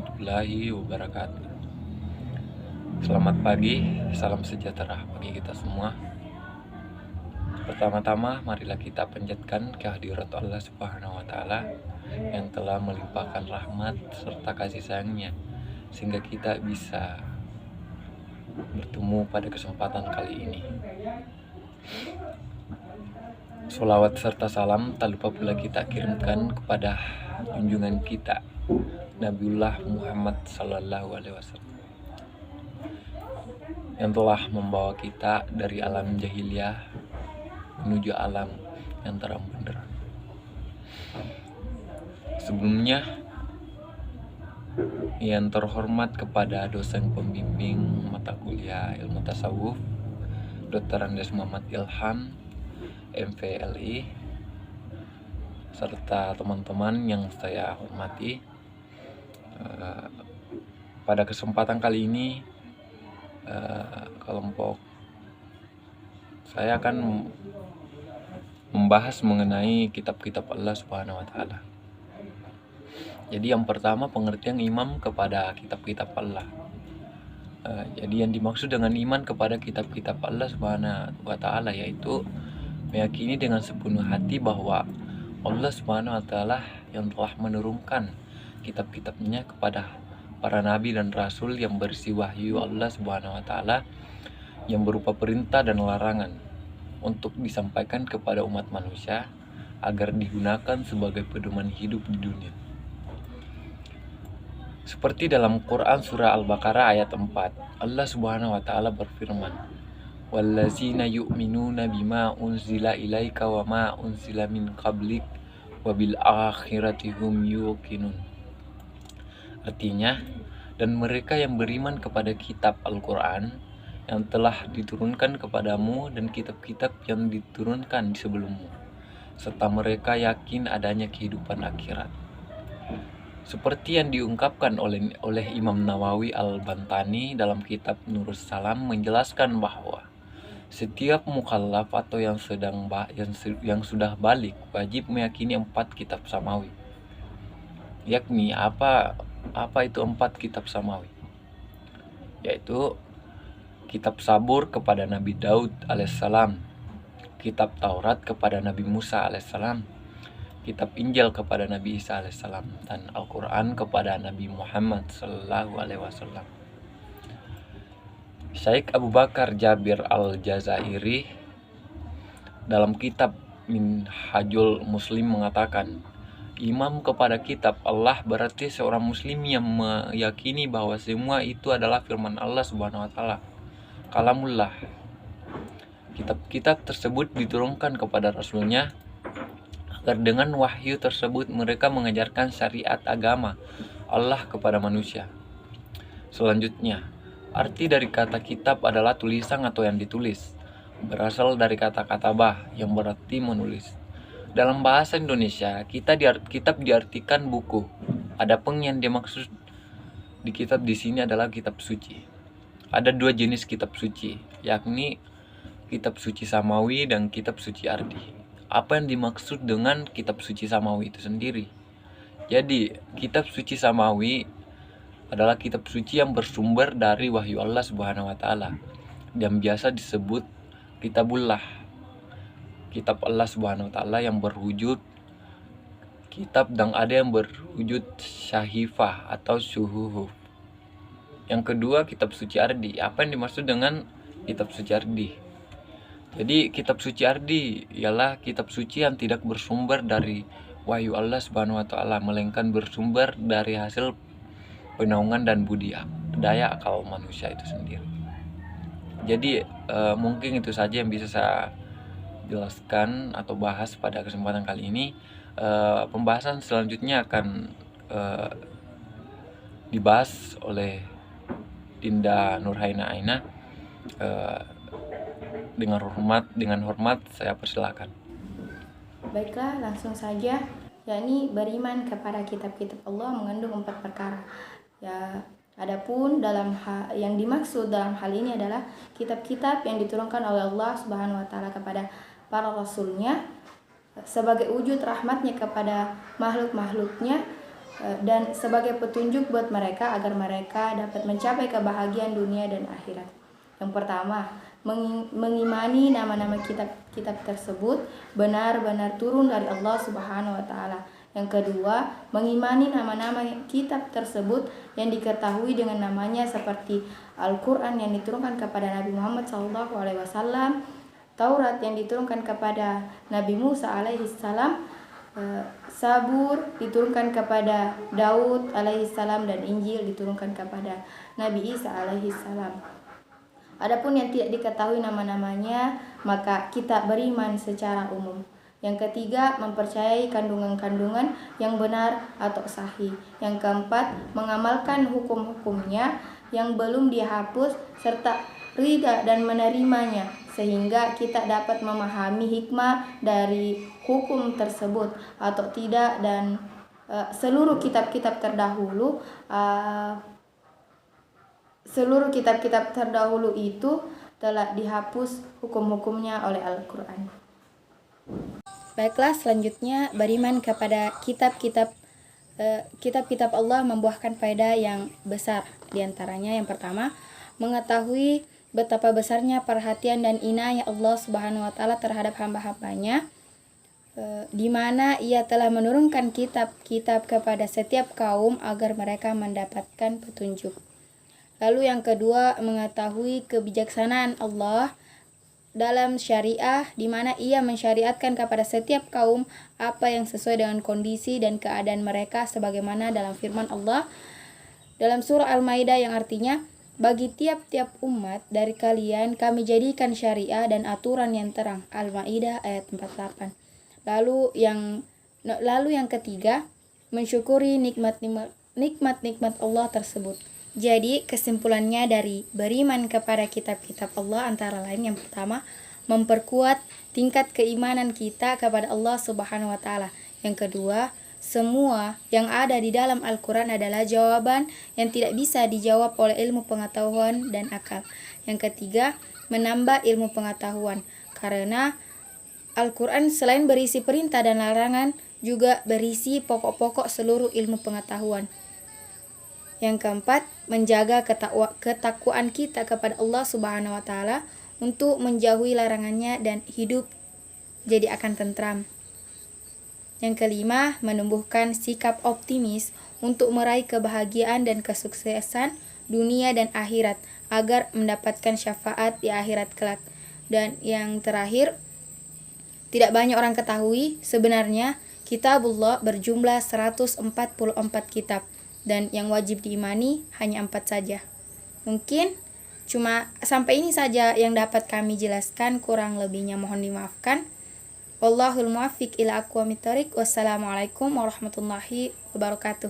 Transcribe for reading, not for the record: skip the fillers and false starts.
warahmatullahi wabarakatuh. Selamat pagi, salam sejahtera bagi kita semua. Pertama-tama, marilah kita panjatkan kehadirat Allah Subhanahu wa Ta'ala yang telah melimpahkan rahmat serta kasih sayangnya, sehingga kita bisa bertemu pada kesempatan kali ini. Sholawat serta salam tak lupa pula kita kirimkan kepada junjungan kita Nabiullah Muhammad Sallallahu Alaihi Wasallam, yang telah membawa kita dari alam jahiliyah menuju alam yang terang benderang. Sebelumnya, yang terhormat kepada dosen pembimbing mata kuliah ilmu tasawuf Dr. Andes Muhammad Ilham, MPLI, serta teman-teman yang saya hormati. Pada kesempatan kali ini, kelompok saya akan membahas mengenai kitab-kitab Allah Subhanahu wa Ta'ala. Jadi yang pertama, pengertian iman kepada kitab-kitab Allah. Jadi yang dimaksud dengan iman kepada kitab-kitab Allah Subhanahu wa Ta'ala yaitu meyakini dengan sepenuh hati bahwa Allah Subhanahu wa Ta'ala yang telah menurunkan kitab-kitabnya kepada para nabi dan rasul yang berisi wahyu Allah Subhanahu wa Ta'ala yang berupa perintah dan larangan untuk disampaikan kepada umat manusia agar digunakan sebagai pedoman hidup di dunia. Seperti dalam Quran surah Al-Baqarah ayat 4, Allah Subhanahu wa Ta'ala berfirman, "Wallazina yu'minuna bima unzila ilaika wa ma unzila min qablik wa bil akhirati hum yuqinun." Artinya, dan mereka yang beriman kepada kitab Al-Quran yang telah diturunkan kepadamu dan kitab-kitab yang diturunkan sebelummu, serta mereka yakin adanya kehidupan akhirat. Seperti yang diungkapkan oleh Imam Nawawi Al-Bantani dalam kitab Nurus Salam menjelaskan bahwa setiap mukallaf atau yang sudah balik wajib meyakini 4 kitab samawi. Yakni apa itu 4 kitab samawi? Yaitu kitab Sabur kepada Nabi Daud alaihissalam, kitab Taurat kepada Nabi Musa alaihissalam, kitab Injil kepada Nabi Isa alaihissalam, dan Al-Quran kepada Nabi Muhammad sallallahu alaihi wasallam. Syekh Abu Bakar Jabir Al-Jazairi dalam kitab Minhajul Muslim mengatakan, imam kepada kitab Allah berarti seorang muslim yang meyakini bahwa semua itu adalah firman Allah Subhanahu wa Ta'ala, kalamullah. Kitab-kitab tersebut diturunkan kepada rasulnya agar dengan wahyu tersebut mereka mengajarkan syariat agama Allah kepada manusia. Selanjutnya, arti dari kata kitab adalah tulisan atau yang ditulis, berasal dari kata katabah yang berarti menulis. Dalam bahasa Indonesia, kitab diartikan buku. Adapun yang dimaksud di kitab di sini adalah kitab suci. Ada 2 jenis kitab suci, yakni kitab suci samawi dan kitab suci ardi. Apa yang dimaksud dengan kitab suci samawi itu sendiri? Jadi, kitab suci samawi adalah kitab suci yang bersumber dari wahyu Allah Subhanahu wa Ta'ala yang biasa disebut kitabullah. Kitab Allah Subhanahu wa Ta'ala yang berwujud kitab, dan ada yang berwujud syahifah atau syuhuhuf. Yang kedua, kitab suci ardi. Apa yang dimaksud dengan kitab suci ardi? Jadi kitab suci ardi ialah kitab suci yang tidak bersumber dari wahyu Allah Subhanahu wa Ta'ala, melainkan bersumber dari hasil penaungan dan daya akal manusia itu sendiri. Jadi mungkin itu saja yang bisa saya jelaskan atau bahas pada kesempatan kali ini. Pembahasan selanjutnya akan dibahas oleh Dinda Nurhaina Aina. Dengan hormat saya persilakan. Baiklah, langsung saja, yakni beriman kepada kitab-kitab Allah mengandung 4 perkara. Ya, adapun yang dimaksud dalam hal ini adalah kitab-kitab yang diturunkan oleh Allah Subhanahu wa Ta'ala kepada para rasulnya sebagai wujud rahmatnya kepada makhluk-makhluknya dan sebagai petunjuk buat mereka agar mereka dapat mencapai kebahagiaan dunia dan akhirat. Yang pertama, mengimani nama-nama kitab tersebut benar-benar turun dari Allah Subhanahu wa taala. Yang kedua, mengimani nama-nama kitab tersebut yang diketahui dengan namanya seperti Al-Qur'an yang diturunkan kepada Nabi Muhammad SAW, Taurat yang diturunkan kepada Nabi Musa alaihissalam, Sabur diturunkan kepada Daud alaihissalam, dan Injil diturunkan kepada Nabi Isa alaihissalam. Adapun yang tidak diketahui nama-namanya, maka kita beriman secara umum. Yang ketiga, mempercayai kandungan-kandungan yang benar atau sahih. Yang keempat, mengamalkan hukum-hukumnya yang belum dihapus serta rida dan menerimanya, sehingga kita dapat memahami hikmah dari hukum tersebut atau tidak. Dan seluruh kitab-kitab terdahulu itu telah dihapus hukum-hukumnya oleh Al-Quran. Baiklah, selanjutnya beriman kepada kitab-kitab Allah membuahkan faedah yang besar. Di antaranya yang pertama, mengetahui betapa besarnya perhatian dan inayah Allah Subhanahu wa taala terhadap hamba-hambanya, di mana Ia telah menurunkan kitab-kitab kepada setiap kaum agar mereka mendapatkan petunjuk. Lalu yang kedua, mengetahui kebijaksanaan Allah dalam syariah, di mana Ia mensyariatkan kepada setiap kaum apa yang sesuai dengan kondisi dan keadaan mereka, sebagaimana dalam firman Allah dalam surah Al-Maidah yang artinya, bagi tiap-tiap umat dari kalian kami jadikan syariah dan aturan yang terang. Al-Maidah ayat 48. Lalu yang ketiga, mensyukuri nikmat-nikmat Allah tersebut. Jadi kesimpulannya dari beriman kepada kitab-kitab Allah antara lain, yang pertama, memperkuat tingkat keimanan kita kepada Allah Subhanahu wa taala. Yang kedua, semua yang ada di dalam Al-Quran adalah jawaban yang tidak bisa dijawab oleh ilmu pengetahuan dan akal. Yang ketiga, menambah ilmu pengetahuan, karena Al-Quran selain berisi perintah dan larangan, juga berisi pokok-pokok seluruh ilmu pengetahuan. Yang keempat, menjaga ketakwaan kita kepada Allah Subhanahu wa taala untuk menjauhi larangannya dan hidup jadi akan tentram. Yang kelima, menumbuhkan sikap optimis untuk meraih kebahagiaan dan kesuksesan dunia dan akhirat agar mendapatkan syafaat di akhirat kelak. Dan yang terakhir, tidak banyak orang ketahui sebenarnya Kitabullah berjumlah 144 kitab, dan yang wajib diimani hanya 4 saja. Mungkin cuma sampai ini saja yang dapat kami jelaskan, kurang lebihnya mohon dimaafkan. Wallahul muwaffiq ila aqwamit thoriq. Wassalamualaikum warahmatullahi wabarakatuh.